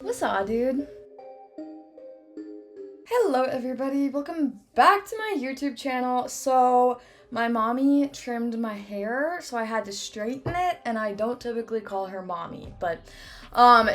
What's up, dude? Hello, everybody. Welcome back to my YouTube channel. So, my mommy trimmed my hair, so I had to straighten it, and I don't typically call her mommy, but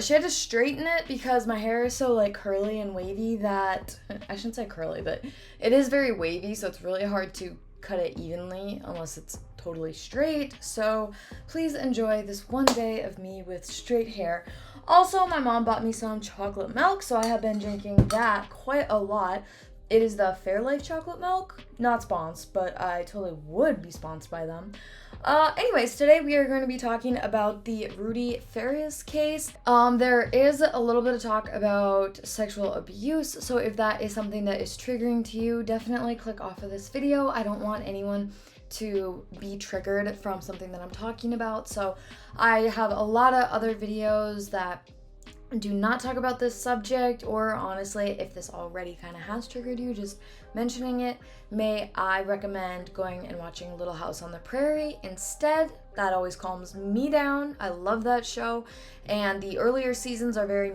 she had to straighten it because my hair is so like curly and wavy that I shouldn't say curly, but it is very wavy, so it's really hard to cut it evenly unless it's totally straight. So, please enjoy this one day of me with straight hair. Also, my mom bought me some chocolate milk, so I have been drinking that quite a lot. It is the Fairlife chocolate milk. Not sponsored, but I totally would be sponsored by them. Anyways, today we are going to be talking about the Rudy Farias case. There is a little bit of talk about sexual abuse, so if that is something that is triggering to you, definitely click off of this video. I don't want anyone to be triggered from something that I'm talking about. So I have a lot of other videos that do not talk about this subject, or honestly, if this already kind of has triggered you, just mentioning it, may I recommend going and watching Little House on the Prairie instead. That always calms me down. I love that show, and the earlier seasons are very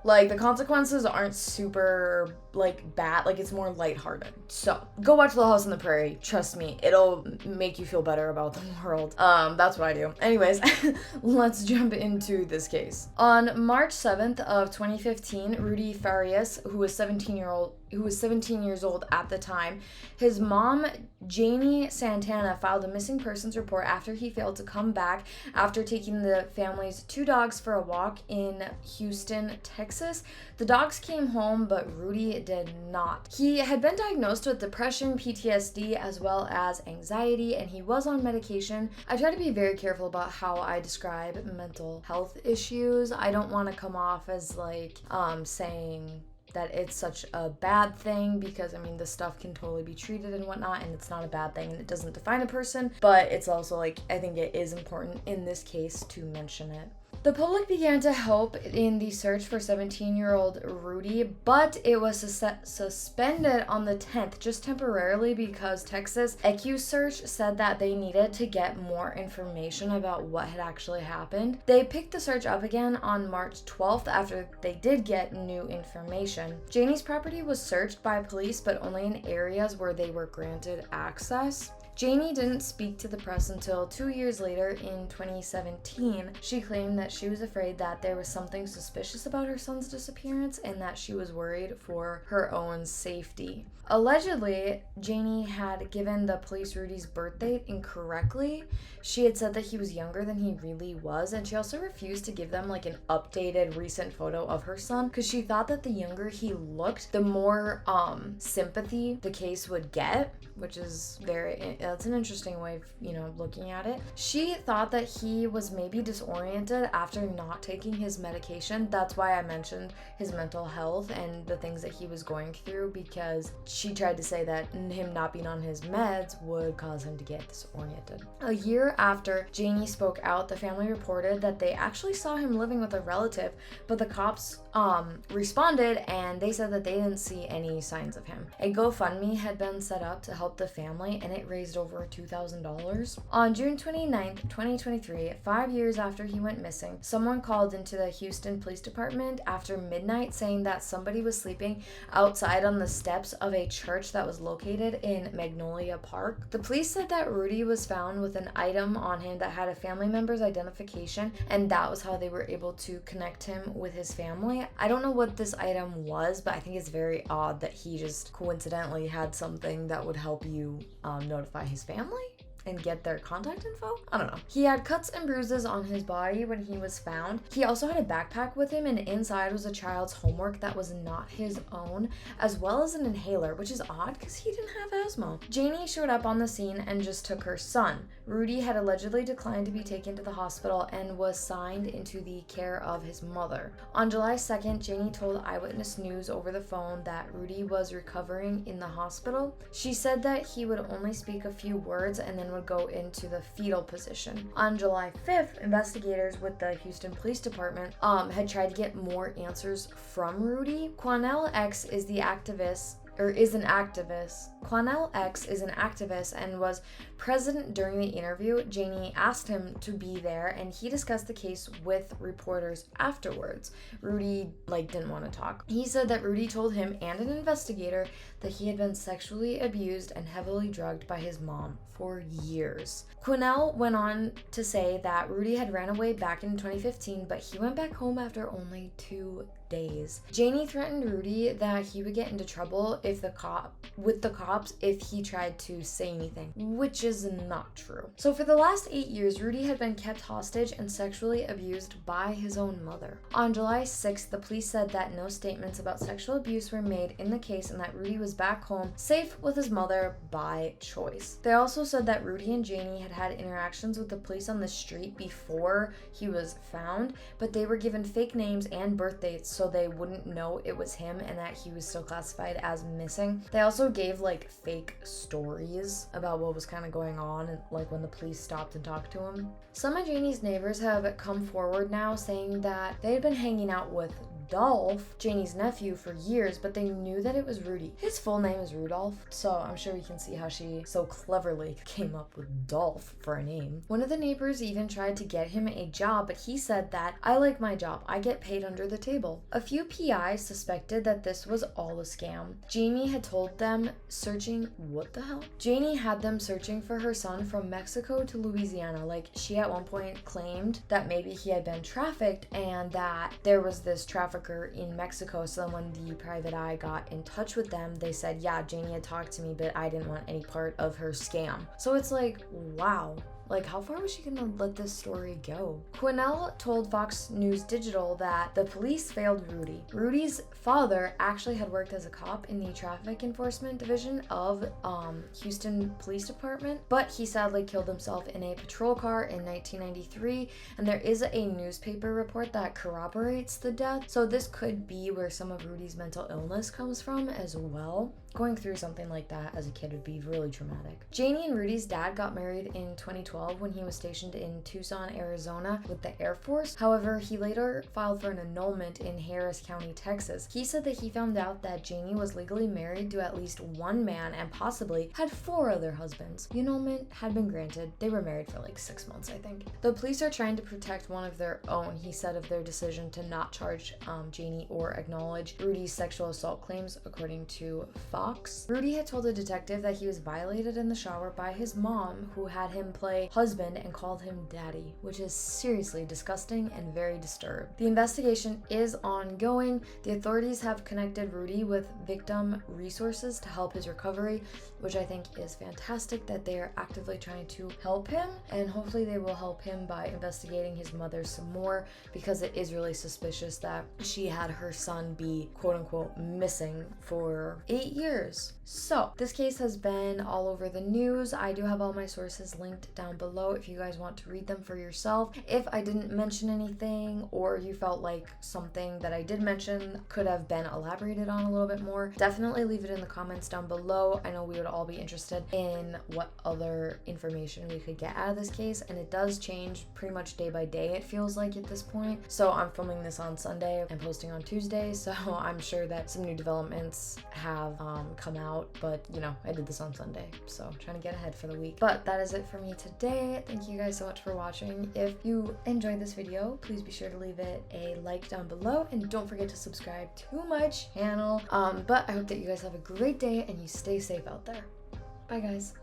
like the consequences aren't super like bad, like it's more lighthearted. So go watch Little House on the Prairie. Trust me, it'll make you feel better about the world. That's what I do. Anyways, let's jump into this case. On March 7th of 2015, Rudy Farias, who was 17 years old at the time, his mom, Janie Santana, filed a missing persons report after he failed to come back after taking the family's two dogs for a walk in Houston, Texas. The dogs came home, but Rudy did not. He had been diagnosed with depression, PTSD, as well as anxiety, and he was on medication. I try to be very careful about how I describe mental health issues. I don't want to come off as like saying that it's such a bad thing, because I mean, this stuff can totally be treated and whatnot, and it's not a bad thing and it doesn't define a person, but it's also like, I think it is important in this case to mention it. The public began to help in the search for 17-year-old Rudy, but it was suspended on the 10th, just temporarily, because Texas EquuSearch said that they needed to get more information about what had actually happened. They picked the search up again on March 12th after they did get new information. Janie's property was searched by police, but only in areas where they were granted access. Janie didn't speak to the press until 2 years later in 2017. She claimed that she was afraid that there was something suspicious about her son's disappearance and that she was worried for her own safety. Allegedly, Janie had given the police Rudy's birth date incorrectly. She had said that he was younger than he really was, and she also refused to give them like an updated recent photo of her son because she thought that the younger he looked, the more sympathy the case would get, which is that's an interesting way of, looking at it. She thought that he was maybe disoriented after not taking his medication. That's why I mentioned his mental health and the things that he was going through, because she tried to say that him not being on his meds would cause him to get disoriented. A year after Janie spoke out, the family reported that they actually saw him living with a relative, but the cops responded and they said that they didn't see any signs of him. A GoFundMe had been set up to help the family, and it raised over $2,000. On June 29th, 2023, 5 years after he went missing, someone called into the Houston Police Department after midnight saying that somebody was sleeping outside on the steps of a church that was located in Magnolia Park. The police said that Rudy was found with an item on him that had a family member's identification, and that was how they were able to connect him with his family. I don't know what this item was, but I think it's very odd that he just coincidentally had something that would help you notify his family and get their contact info? I don't know. He had cuts and bruises on his body when he was found. He also had a backpack with him, and inside was a child's homework that was not his own, as well as an inhaler, which is odd because he didn't have asthma. Janie showed up on the scene and just took her son. Rudy had allegedly declined to be taken to the hospital and was signed into the care of his mother. On July 2nd, Janie told Eyewitness News over the phone that Rudy was recovering in the hospital. She said that he would only speak a few words and then would go into the fetal position. On July 5th, investigators with the Houston Police Department had tried to get more answers from Rudy. Quanell X is the activist is an activist. Quanell X is an activist and was present during the interview. Janie asked him to be there, and he discussed the case with reporters afterwards. Rudy didn't want to talk. He said that Rudy told him and an investigator that he had been sexually abused and heavily drugged by his mom for years. Quanell went on to say that Rudy had ran away back in 2015, but he went back home after only 2 days. Janie threatened Rudy that he would get into trouble with the cops if he tried to say anything, which is not true. So for the last 8 years, Rudy had been kept hostage and sexually abused by his own mother. On July 6th, the police said that no statements about sexual abuse were made in the case and that Rudy was back home safe with his mother by choice. They also said that Rudy and Janie had had interactions with the police on the street before he was found, but they were given fake names and birth dates so they wouldn't know it was him and that he was still classified as missing. They also gave fake stories about what was kind of going on and when the police stopped and talked to him. Some of Janie's neighbors have come forward now saying that they had been hanging out with Dolph, Janie's nephew, for years, but they knew that it was Rudy. His full name is Rudolph, so I'm sure you can see how she so cleverly came up with Dolph for a name. One of the neighbors even tried to get him a job, but he said that, "I like my job. I get paid under the table." A few PIs suspected that this was all a scam. Jamie had told them Janie had them searching for her son from Mexico to Louisiana. She at one point claimed that maybe he had been trafficked and that there was this trafficker in Mexico. So then when the private eye got in touch with them, they said, yeah, Janie had talked to me, but I didn't want any part of her scam. So it's wow. How far was she gonna let this story go? Quanell told Fox News Digital that the police failed Rudy. Rudy's father actually had worked as a cop in the traffic enforcement division of Houston Police Department, but he sadly killed himself in a patrol car in 1993, and there is a newspaper report that corroborates the death, so this could be where some of Rudy's mental illness comes from as well. Going through something like that as a kid would be really traumatic. Janie and Rudy's dad got married in 2012 when he was stationed in Tucson, Arizona with the Air Force. However, he later filed for an annulment in Harris County, Texas. He said that he found out that Janie was legally married to at least one man and possibly had 4 other husbands. The annulment had been granted. They were married for 6 months, I think. The police are trying to protect one of their own, he said, of their decision to not charge Janie or acknowledge Rudy's sexual assault claims, according to Fox. Rudy had told a detective that he was violated in the shower by his mom, who had him play husband and called him daddy, which is seriously disgusting and very disturbed. The investigation is ongoing. The authorities have connected Rudy with victim resources to help his recovery, which I think is fantastic that they are actively trying to help him, and hopefully they will help him by investigating his mother some more, because it is really suspicious that she had her son be quote-unquote missing for 8 years. So this case has been all over the news. I do have all my sources linked down below if you guys want to read them for yourself. If I didn't mention anything, or you felt like something that I did mention could have been elaborated on a little bit more, definitely leave it in the comments down below. I know we would all be interested in what other information we could get out of this case, and it does change pretty much day by day, it feels like, at this point. So I'm filming this on Sunday and posting on Tuesday, so I'm sure that some new developments have come out, but I did this on Sunday, so I'm trying to get ahead for the week. But that is it for me today. Thank you guys so much for watching. If you enjoyed this video, please be sure to leave it a like down below, and don't forget to subscribe to my channel. But I hope that you guys have a great day and you stay safe out there. Bye guys.